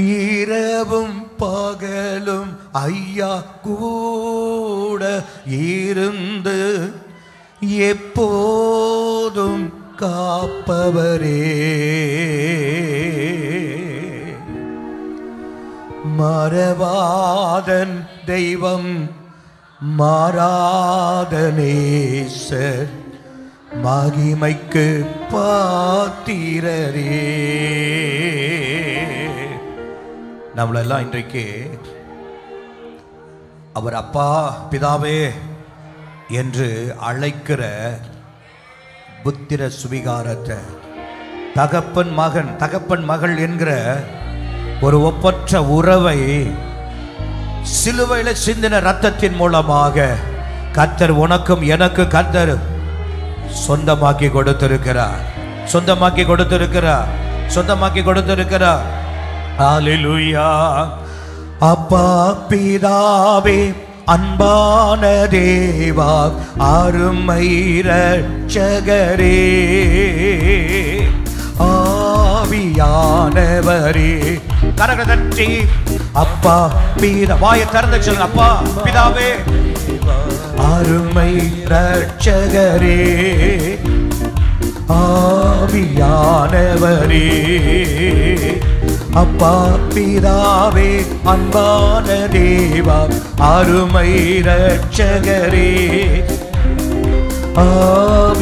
இரவும் பகலும் ஐயா கூட இருந்து எப்போதும் காப்பவரே, மறவாதன் தெய்வம் மாறாத நேசர், மகிமைக்கு பாத்திரரே. நம்மளெல்லாம் இன்றைக்கு அவர் அப்பா பிதாவே என்று அழைக்கிற புத்திர சுவிகாரத்தை, தகப்பன் மகன் தகப்பன் மகள் என்கிற ஒரு ஒப்பற்ற உறவை சிலுவையில் சிந்தின ரத்தத்தின் மூலமாக கர்த்தர் உனக்கும் எனக்கு கர்த்தர் சொந்தமாக்கி கொடுத்திருக்கிறார், சொந்தமாக்கி கொடுத்திருக்கிறார், சொந்தமாக்கி கொடுத்திருக்கிறார். ஹல்லேலூயா. அப்பா பிதாவே அன்பான தேவா அருமை இரட்சகரே, ஆவியானவரே. கரகதட்டி அப்பா பிதா, வாயை திறந்து சொல்லுங்க. அப்பா பிதாவே அருமை இரட்சகரே, ஆவியானவரே. அப்பா பிதாவே அன்பான தேவா அருமை இரட்சகரே,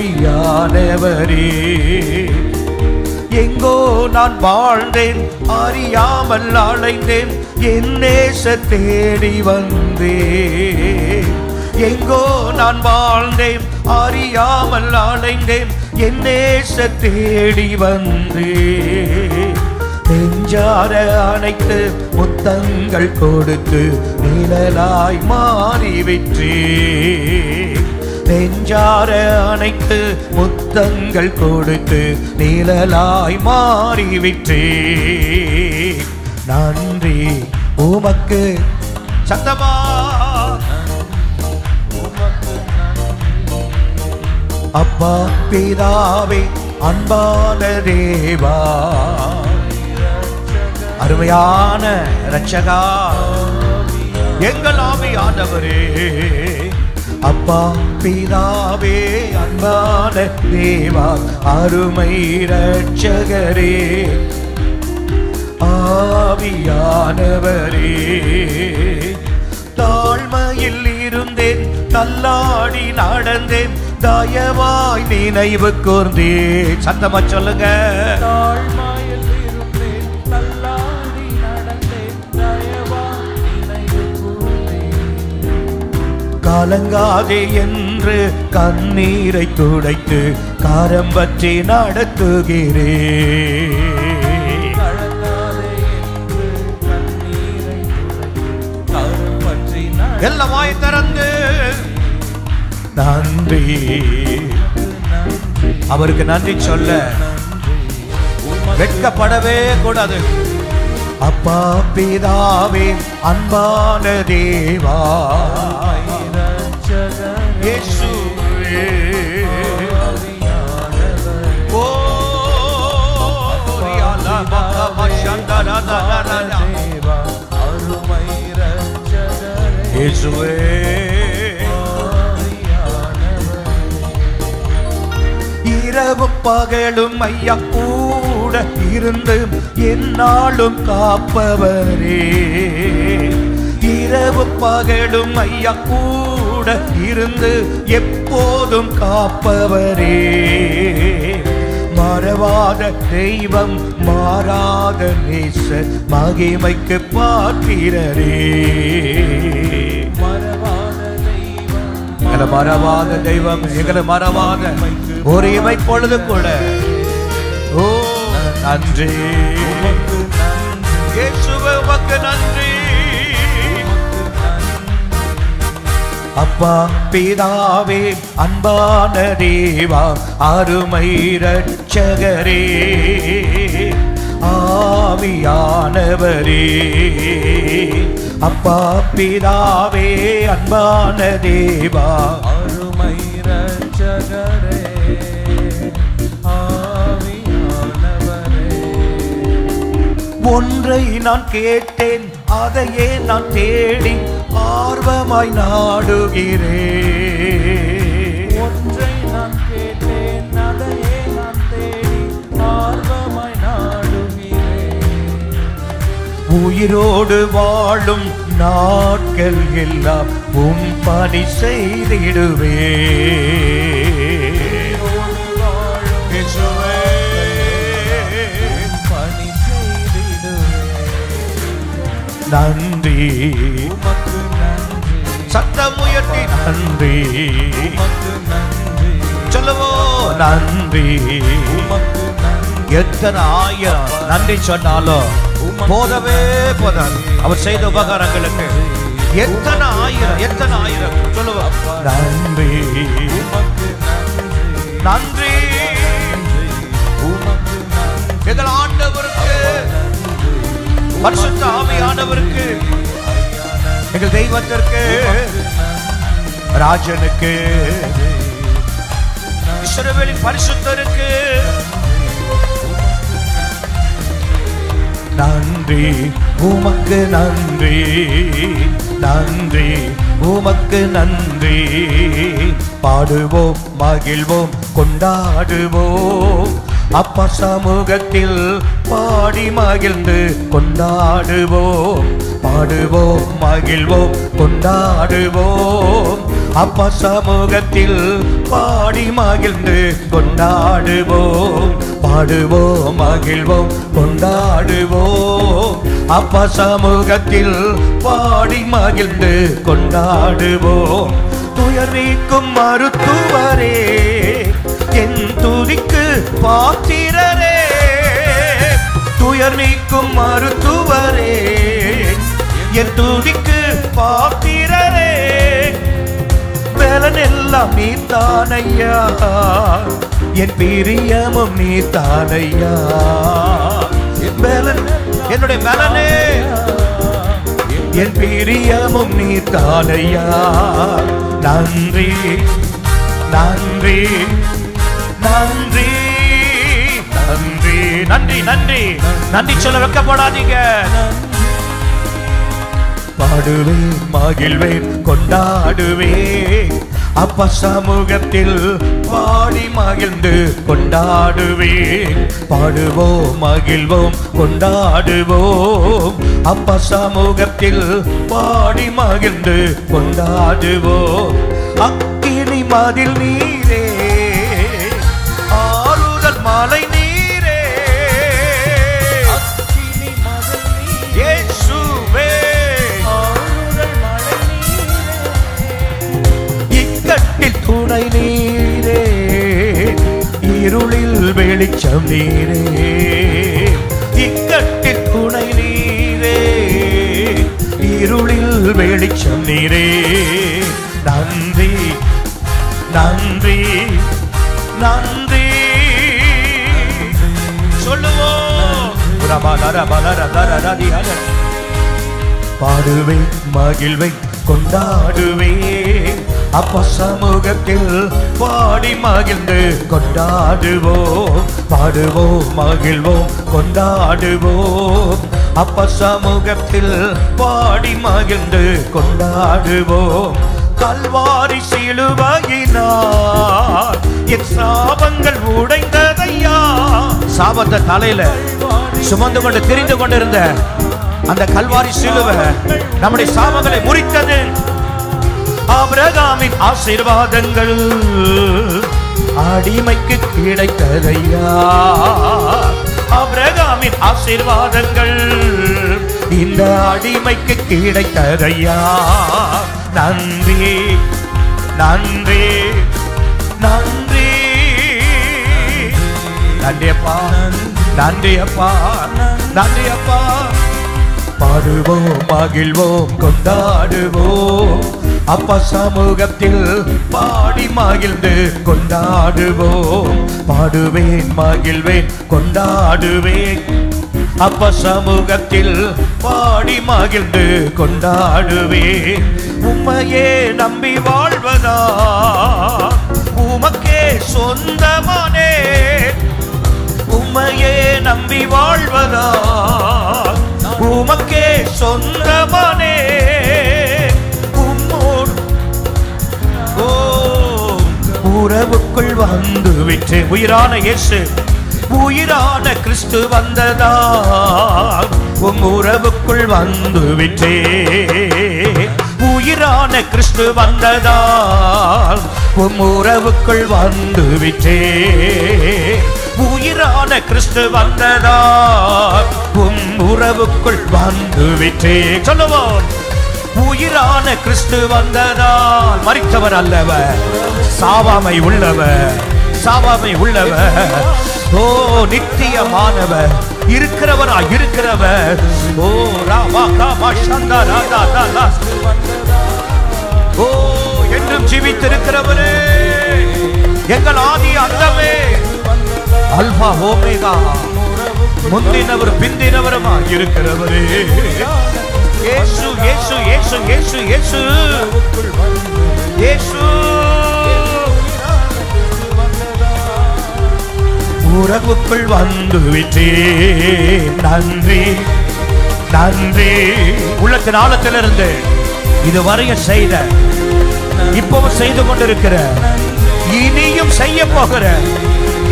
ஆவியானவரே. எங்கோ நான் வாழ்ந்தேன், அறியாமல் அலைந்தேன், என் நேச தேடி வந்தேன். எங்கோ நான் வாழ்ந்தேன், அறியாமல் அலைந்தேன், என் நேச தேடி வந்தேன். நெஞ்சார அணைத்து முத்தங்கள் கொடுத்து நிழலாய் மாறிவிட்டேன். நெஞ்சார அணைத்து முத்தங்கள் கொடுத்து நிழலாய் மாறிவிட்டேன். நன்றி உமக்கு. சத்தமா அப்பா பிதாவே அன்பான தேவா அருமையான இரட்சகா எங்கள் ஆவியானவரே. அப்பா பிதாவே அன்பான தேவா அருமை இரட்சகரே, ஆவியானவரே. தாழ்மையில் இருந்தேன், தள்ளாடி நடந்தேன், தயவாய் நினைவு கூர்ந்தேன். சத்தமா சொல்லுங்க. தாழ்மையில் இருந்தேன், தள்ளாடி நடந்தேன், தயவாய் நினைவு கூர்ந்தேன். கலங்காதே என்று கண்ணீரை துடைத்து கரம் பற்றி நடத்துகிறேன். எல்லாம் வாய் திறந்து நன்றி, அவருக்கு நன்றி சொல்ல வெட்கப்படவே கூடாது. அப்பா பிதாவே அன்பான தேவா இயேசுவே, ஓ ரியாலா பகவா சந்தரதரதரதா இயேசுவே. இரவு பகலும் ஐயா கூட இருந்து என்னாலும் காப்பவரே, இரவு பகலும் ஐயா கூட இருந்து எப்போதும் காப்பவரே. மறவாத தெய்வம் மாறாத நேசர், மகிமைக்கு பாத்திரரே. எங்களை மறவாத தெய்வம், எங்களை மறவாத ஒரு இமை பொழுது கூட. ஓ நன்றி இயேசுவே, உமக்கு நன்றி. அப்பா பிதாவே அன்பான தேவா அருமை இரட்சகரே, ஆவியானவரே. அப்பா பிதாவே அன்பான தேவா அருமை இரட்சகரே, ஆவியானவரே. ஒன்றை நான் கேட்டேன், அதையே நான் தேடி ஆர்வமாய் நாடுகிறேன். ஒன்றை நான் கேட்டேன், அதையே நான் தேடி ஆர்வமாய் நாடுகிறேன். உயிரோடு வாழும் நாட்கள் எல்லாம் உம் பணி செய்திடுவேன். பணி செய்திடுவேன். நன்றி உமக்கு நன்றி. சத்தம் உயர்த்தி நன்றி. உமக்கு நன்றி. சொல்லுவோ நன்றி. உமக்கு நன்றி. எத்தனை ஆயிரம் நன்றி சொன்னாலும் போதவே போதாது அவர் செய்த உபகாரங்களுக்கு. எத்தனை ஆயிரம் சொல்லுவோம் நன்றி. உமக்கு நன்றி. நன்றி உமக்கு நன்றி. எங்கள் ஆண்டவருக்கு, பரிசுத்த ஆவியானவருக்கு, எங்கள் தெய்வத்திற்கு, ராஜனுக்கு, இஸ்ரவேலின் பரிசுத்தருக்கு நன்றி. உமக்கு நன்றி. நன்றி உமக்கு நன்றி. பாடுவோம், மகிழ்வோம், கொண்டாடுவோம். அப்பா சமூகத்தில் பாடி மகிழ்ந்து கொண்டாடுவோம். பாடுவோம், மகிழ்வோம், கொண்டாடுவோம். அப்பா சமூகத்தில் பாடி மகிழ்ந்து கொண்டாடுவோம். பாடுவோம், மகிழ்வோம், கொண்டாடுவோம். அப்பா சமூகத்தில் பாடி மகிழ்ந்து கொண்டாடுவோம். துயர் நீக்கும் மருத்துவரே, என் துதிக்கு பாத்திரரே. துயர் நீக்கும் மருத்துவரே, என் துதிக்கு பாத்திரரே. பலன் எல்லாம் நீதானையா, என் பிரியமும் நீதானையா. என்னுடைய பலனே, என் பிரியமும் நீதானையா. நன்றி நன்றி நன்றி நன்றி நன்றி நன்றி நன்றி சொல்ல வைக்கப்படாதீங்க. பாடுவேன், மகிழ்வேன், கொண்டாடுவேன். அப்பா சமூகத்தில் பாடி மகிழ்ந்து கொண்டாடுவேன். பாடுவோம், மகிழ்வோம், கொண்டாடுவோம். அப்பா சமூகத்தில் பாடி மகிழ்ந்து கொண்டாடுவோம். அக்கினி மதில் நீரே, ஆறுதல் மலை நீரே. அக்கினி மதில் நீரே, இயேசுவே ஆறுதல் மலை நீரே. இக்கட்டில் துணை நீரே, இருளில் வெளிச்சம் நீரே. இக்கட்டில் துணை நீரே, இருளில் வெளிச்சம் நீரே. நன்றி நன்றி நன்றி சொல்லுவோம். பாடுவேன், மகிழ்வேன், கொண்டாடுவேன். அப்பா சமூகத்தில் பாடி மகிழ்ந்து கொண்டாடுவோம். பாடுவோம், மகிழ்வோம், கொண்டாடுவோம். அப்பா சமூகத்தில் பாடி மகிழ்ந்து கொண்டாடுவோம். கல்வாரி சிலுவையினால் என் சாபங்கள் உடைந்ததையா. சாபத்தை தலையில சுமந்து கொண்டு திரிந்து கொண்டிருந்த அந்த கல்வாரி சிலுவை நம்முடைய சாபங்களை முறித்தது. ஆபிரகாமின் ஆசீர்வாதங்கள் அடிமைக்கு கிடைத்ததையா. ஆபிரகாமின் ஆசீர்வாதங்கள் இந்த அடிமைக்கு கிடைத்ததையா. நன்றி நன்றி நன்றி நன்றி அப்பா, நன்றி அப்பா, நன்றி அப்பா. பாடுவோம், மகிழ்வோம், கொண்டாடுவோம். அப்பா சமூகத்தில் பாடி மகிழ்ந்து கொண்டாடுவோம். பாடுவேன், மகிழ்வேன், கொண்டாடுவேன். அப்பா சமூகத்தில் பாடி மகிழ்ந்து கொண்டாடுவேன். உம்மையே நம்பி வாழ்வதா, உமக்கே சொந்தமானே. உம்மையே நம்பி வாழ்வதா உமக்கே சொந்தமானே உம்மோடு உறவுக்குள் வந்து விட்டு உயிரான இயேசு உயிரான கிறிஸ்து வந்ததா உம் உறவுக்குள் வந்து விட்டே உயிரான கிறிஸ்து வந்ததா உம் உறவுக்குள் வந்து விட்டே உயிரான கிறிஸ்து வந்ததா உம் உறவுக்குள் வந்து விட்டே சொல்லுவோம் உயிரான கிறிஸ்து வந்ததால் மரித்தவர் அல்லவர் சாவாமை உள்ளவர் சாவாமை உள்ளவர் ஓ நித்தியமானவர் இருக்கிறவரா இருக்கிறவர் ஓ ராமா காமா சந்தா ராதா தாலா ஓ என்றும் ஜீவித்திருக்கிறவரே எங்கள் ஆதி அந்தமே அல்பா ஓமேகா முந்தினவர் பிந்தினவருமா இருக்கிறவரே இயேசு இயேசு இயேசு இயேசு இயேசு இயேசு உறவுக்குள் வந்து விட்டே நன்றி நன்றி உள்ளத்தின் ஆழத்திலிருந்து இதுவரைய செய்த இப்பவும் செய்து கொண்டிருக்கிற இனியும் செய்ய போகிற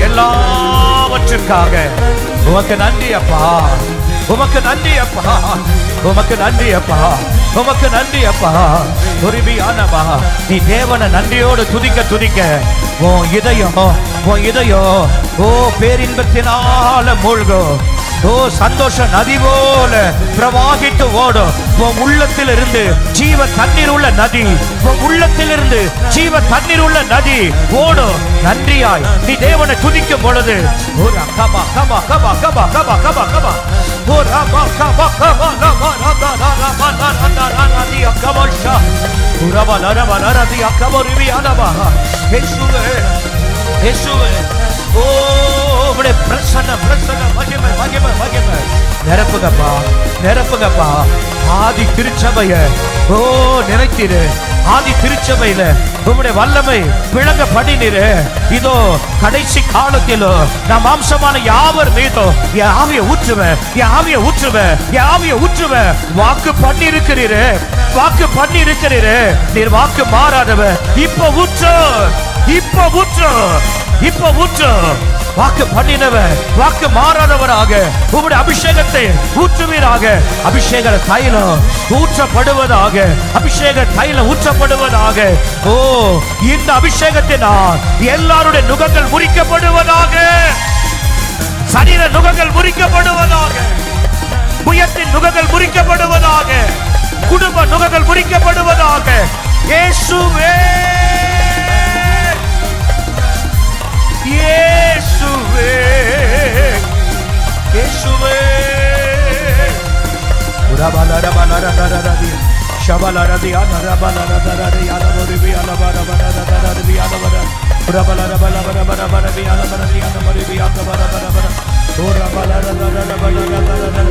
எல்லாவற்றுக்காக உமக்கு நன்றி அப்பா உமக்கு நன்றி அப்பா உமக்கு நன்றி அப்பா உமக்கு நன்றி அப்பா உரிமையானவா நீ தேவனை நன்றியோடு துதிக்க துதிக்க உன் இதயம் ஓ பேரின்பத்தினால மூழ்கும் ஓ சந்தோஷ நதி போல பிரவாகிட்டு ஓடும் உன் உள்ளத்தில் இருந்து ஜீவ தண்ணீர் உள்ள நதி உன் உள்ளத்தில் இருந்து ஜீவ தண்ணீர் உள்ள நதி ஓடும் நன்றியாய் நீ தேவனை துதிக்கும் பொழுது ஒரு கபா கபா கபா கபா கபா கபா கபா ஒரு கபா கபா கபா கபா ரதா ரதா ரதா ரதி அக்கபஷா உரபா நரபா நரதி அக்கபருவி அனபா இயேசுவே இயேசுவே ஓ உம்முடைய பிரசன்னம் பிரசன்னம் மகிமை மகிமை மகிமை நிரப்புகப்பா நிரப்புகப்பா ஆதி திருச்சபைய ஓ நினைத்திரு ஆதி திருச்சபையில உம்முடைய வல்லமை விளங்க பண்ணினிரு இதோ கடைசி காலத்திலோ நான் மாம்சமான யாவர் மீதோ என் ஆவியை ஊற்றுவேன் என் ஆவியை ஊற்றுவேன் என் ஆவியை ஊற்றுவேன் வாக்கு பண்ணி இருக்கிறீரு வாக்கு பண்ணி இருக்கிறீரு நீர் வாக்கு மாறாதவர் இப்ப ஊற்று இப்ப ஊற்று இப்ப ஊற்று வாக்கு பண்ணினவர் வாக்கு மாறாதவராக உம்முடைய அபிஷேகத்தை ஊற்றுவீராக அபிஷேக தைலம் ஊற்றப்படுவதாக அபிஷேக தைலம் ஊற்றப்படுவதாக ஓ இந்த அபிஷேகத்தினால் எல்லாருடைய நுகங்கள் முறிக்கப்படுவதாக சரீர நுகங்கள் முறிக்கப்படுவதாக புயத்தின் நுகங்கள் முறிக்கப்படுவதாக குடும்ப நுகங்கள் முறிக்கப்படுவதாக இயேசுவே இயேசுவே இயேசுவே உரபலரபலரதரதி ஷபலரதி அனரபலரதரதி அனவரிவி அலபரபரதரதி அனவர உரபலரபலரபரபரபி அலபரதி அனவரிவி அகபரபரபர உரபலரதரபலரதரதி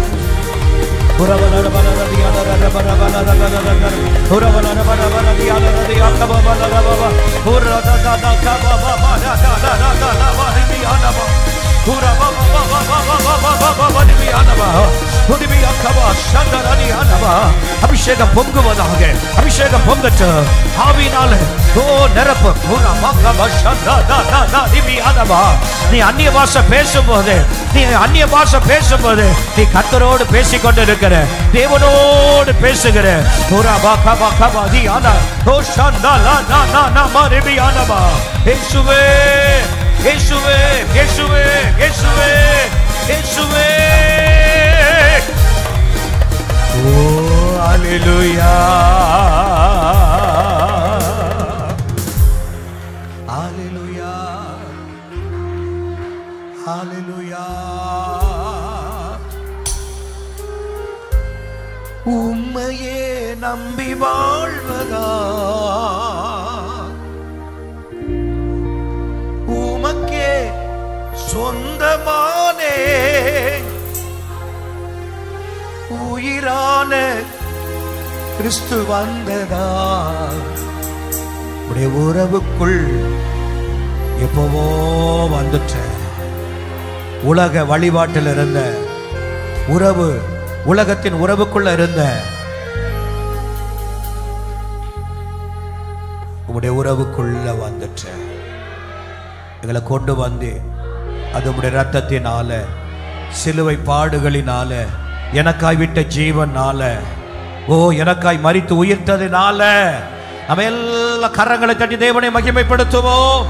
உரபலரபலரதி அனரபரபரதரதி உரபலரபரபரதி அனரதி அகபரபரபர உரதததகபபபரதரதரதி அனவ அபிஷேகம் பொங்குவதாக அபிஷேகம் பொங்கட்டு ஆவியினால ஓ நிரப்பு நீ அந்நிய பாஷை பேசும்போது நீ அந்நிய பாஷை பேசும்போது நீ கர்த்தரோடு பேசிக்கொண்டு இருக்கிற தேவனோடு பேசுகிற இயேசுவே இயேசுவே இயேசுவே இயேசுவே இயேசுவே ஓ ஹalleluya ஹalleluya ஹalleluya உம்மையே நம்பி வாழ்வதா உமக்கே சொந்தமானே உயிரான கிறிஸ்து வந்ததா உடைய உறவுக்குள் எப்பவோ வந்துட்ட உலக வழிபாட்டில் இருந்த உறவு, உலகத்தின் உறவுக்குள்ள இருந்த உம்முடைய உறவுக்குள்ள வந்துட்ட எங்களை கொண்டு வந்து அது உம்முடைய ரத்தத்தினால, சிலுவை பாடுகளினால, எனக்காய் விட்ட ஜீவனால, எனக்காய் மரித்து உயிர்த்ததினால நம்ம எல்லா கரங்களை தட்டி தேவனை மகிமைப்படுத்துவோம்.